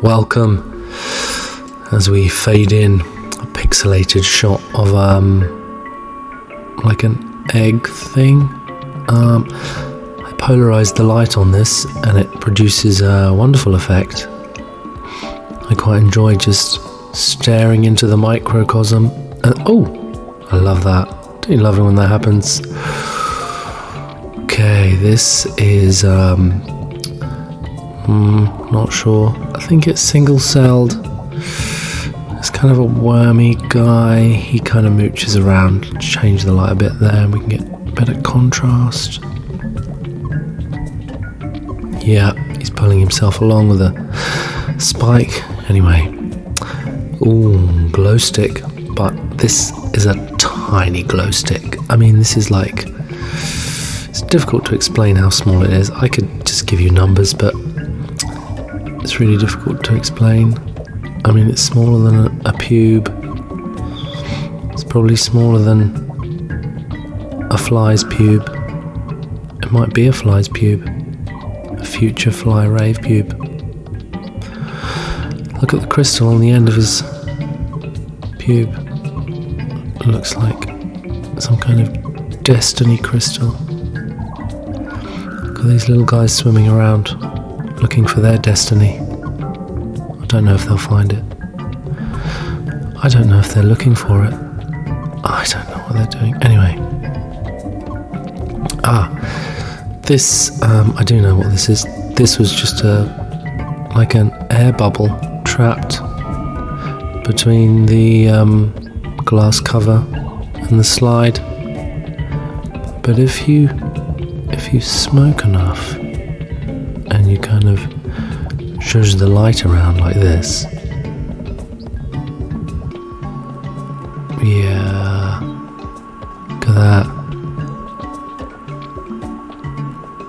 Welcome as we fade in a pixelated shot of like an egg thing. I polarized the light on this and it produces a wonderful effect. I quite enjoy just staring into the microcosm and I love that. Don't you love it when that happens? Okay, this is not sure. I think it's single-celled. It's kind of a wormy guy. He kind of mooches around. Change the light a bit there and we can get better contrast. Yeah, he's pulling himself along with a spike. Anyway. Ooh, glow stick. But this is a tiny glow stick. I mean, this is like... It's difficult to explain how small it is. I could just give you numbers, but it's really difficult to explain. I mean, it's smaller than a pube. It's probably smaller than a fly's pube. It might be a fly's pube. A future fly rave pube. Look at the crystal on the end of his pube. It looks like some kind of destiny crystal. Look at these little guys swimming around, looking for their destiny. I don't know if they'll find it. I don't know if they're looking for it. I don't know what they're doing. Anyway. This, I do know what this is. This was just like an air bubble trapped between the glass cover and the slide. But if you smoke enough and you kind of zhuzh the light around like this, yeah, look at that.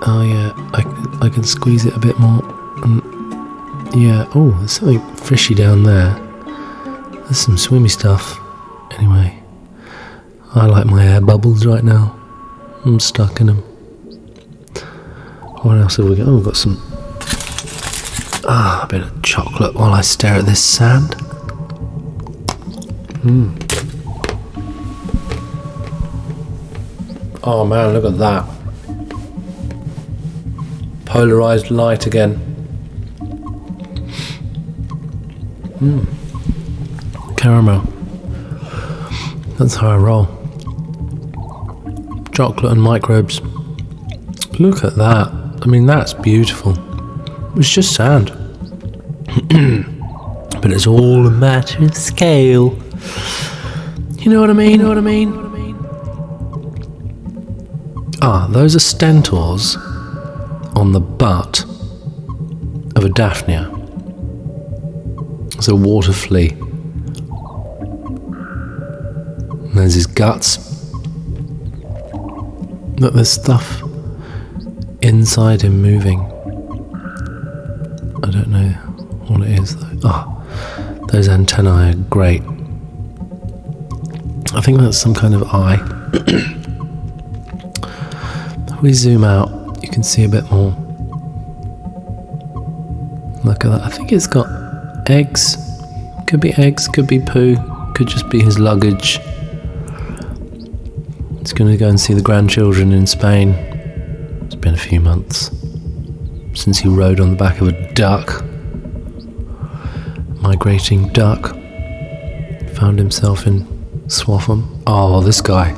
Oh yeah, I can squeeze it a bit more. Yeah, oh, there's something fishy down there. There's some swimmy stuff. Anyway, I like my air bubbles right now. I'm stuck in them. What else have we got? Oh, we've got some... a bit of chocolate while I stare at this sand. Oh man, look at that. Polarized light again. Caramel. That's how I roll. Chocolate and microbes. Look at that. I mean, that's beautiful. It's just sand. But it's all a matter of scale. You know what I mean? Those are stentors on the butt of a Daphnia. It's a water flea. And there's his guts. Look, there's stuff inside him moving. I don't know what it is though. Those antennae are great. I think that's some kind of eye. If we zoom out, you can see a bit more. Look at that. I think it's got eggs. Could be eggs, could be poo, could just be his luggage. He's going to go and see the grandchildren in Spain. It's been a few months since he rode on the back of a duck. Migrating duck. Found himself in Swaffham. Oh, this guy.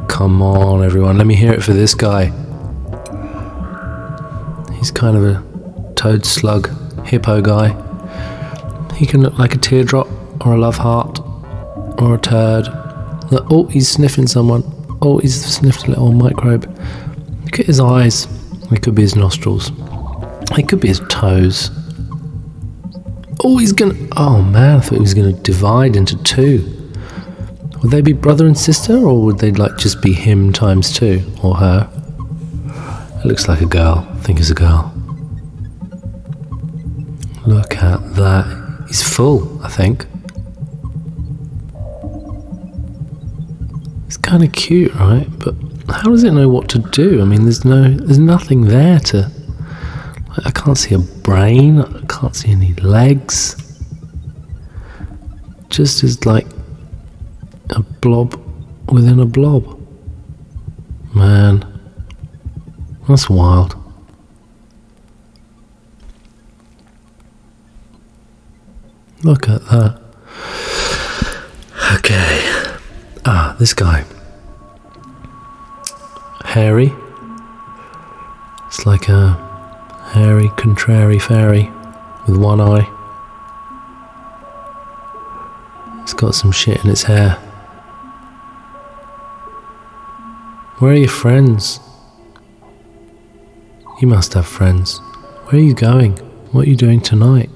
Come on, everyone. Let me hear it for this guy. He's kind of a toad slug, hippo guy. He can look like a teardrop, or a love heart, or a turd. Oh, he's sniffing someone. Oh, he's sniffed a little microbe. Look at his eyes. It could be his nostrils. It could be his toes. Oh, oh man, I thought he was gonna divide into two. Would they be brother and sister, or would they like just be him times two, or her? It looks like a girl. I think it's a girl. Look at that. He's full, I think. It's kind of cute, right? But how does it know what to do? I mean, there's nothing there to... I can't see a brain. I Can't see any legs. Just as like a blob within a blob. Man, that's wild. Look at that. Okay. This guy. Hairy. It's like a hairy, contrary fairy with one eye. It's got some shit in its hair. Where are your friends? You must have friends. Where are you going? What are you doing tonight?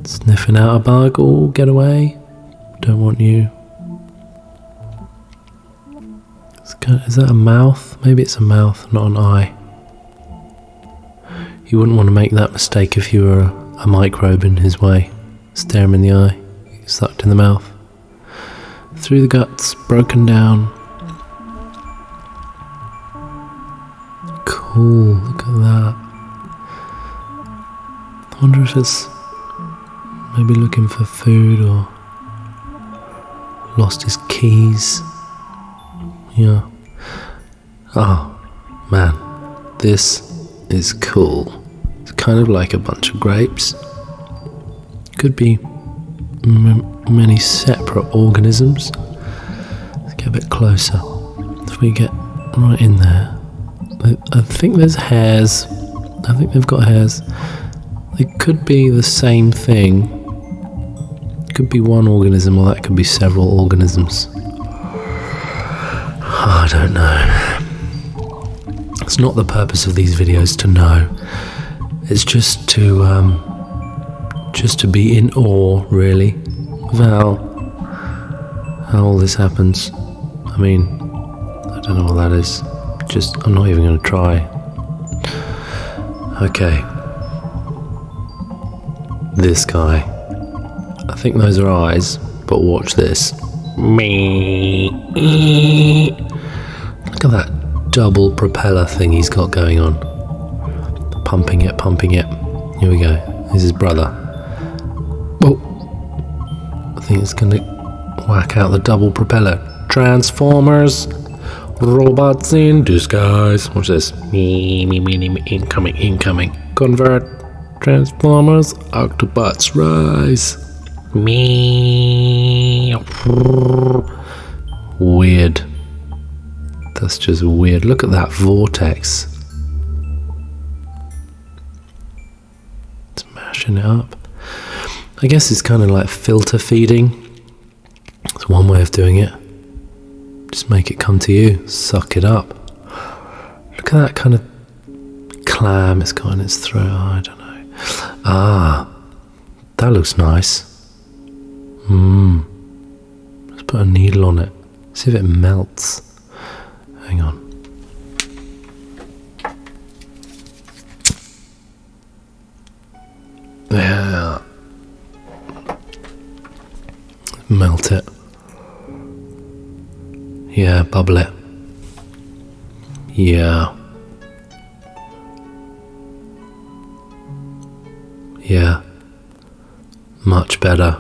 Sniffing out a bug. Oh, get away. Don't want you. Is that a mouth? Maybe it's a mouth, not an eye. You wouldn't want to make that mistake if you were a microbe in his way. Stare him in the eye. Sucked in the mouth. Through the guts, broken down. Cool, look at that. I wonder if it's maybe looking for food or lost his keys. Yeah. Oh, man. This is cool. It's kind of like a bunch of grapes. Could be many separate organisms. Let's get a bit closer. If we get right in there. I think there's hairs. I think they've got hairs. They could be the same thing. Could be one organism, or that could be several organisms. I don't know. It's not the purpose of these videos to know. It's just to be in awe, really, of how all this happens. I mean, I don't know what that is. I'm not even going to try. Okay. This guy. I think those are eyes, but watch this. Look at that double propeller thing he's got going on. Pumping it. Here we go. This is his brother. Whoa. I think it's going to whack out the double propeller. Transformers. Robots in disguise. Watch this. Incoming. Convert. Transformers. Octobots rise. Weird. That's just weird. Look at that vortex. Smashing it up. I guess it's kind of like filter feeding. It's one way of doing it. Just make it come to you. Suck it up. Look at that kind of clam it's got in its throat. Oh, I don't know. That looks nice. Let's put a needle on it. See if it melts. Hang on. Yeah. Melt it. Yeah, bubble it. Yeah. Yeah. Much better.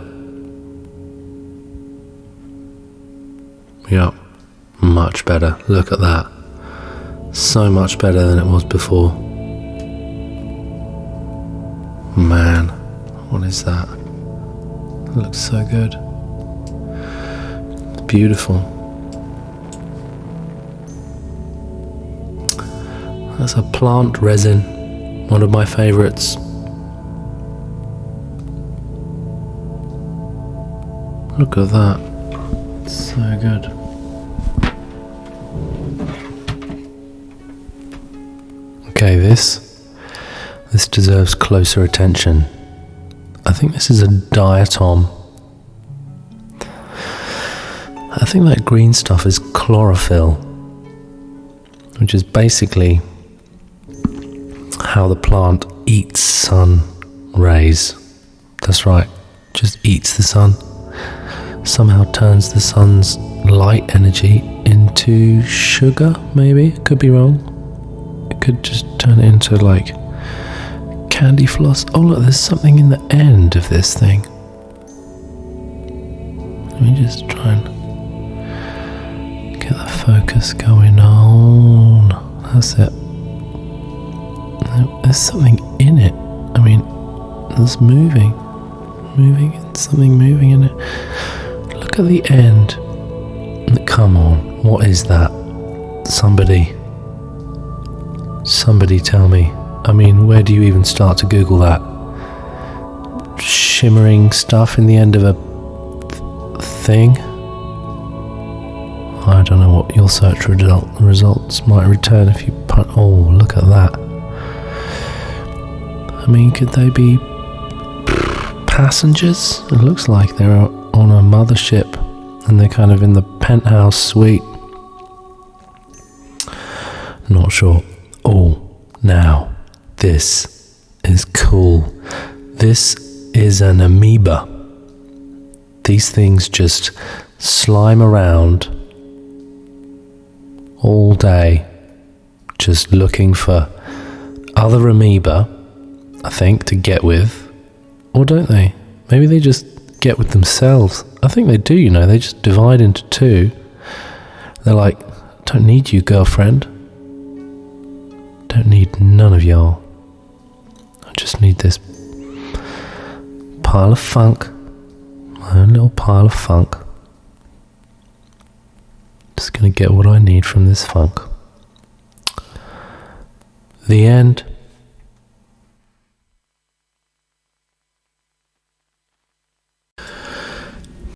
Yeah. Much better. Look at that. So much better than it was before. Man, what is that? It looks so good. It's beautiful. That's a plant resin. One of my favourites. Look at that. It's so good. Okay, this deserves closer attention. I think this is a diatom. I think that green stuff is chlorophyll, which is basically how the plant eats sun rays. That's right, just eats the sun. Somehow turns the sun's light energy into sugar, maybe? Could be wrong. It could just turn it into like candy floss. Oh look, there's something in the end of this thing. Let me just try and get the focus going on. That's it. There's something in it. I mean, there's moving, something moving in it. Look at the end. Come on, what is that? Somebody tell me. I mean, where do you even start to Google that? Shimmering stuff in the end of a thing? I don't know what your search results might return if you put... Oh, look at that. I mean, could they be passengers? It looks like they're on a mothership and they're kind of in the penthouse suite. Not sure. Oh, now, this is cool. This is an amoeba. These things just slime around all day, just looking for other amoeba, I think, to get with. Or don't they? Maybe they just get with themselves. I think they do, you know, they just divide into two. They're like, don't need you, girlfriend. Don't need none of y'all. I just need this pile of funk. My own little pile of funk. Just gonna get what I need from this funk. The end.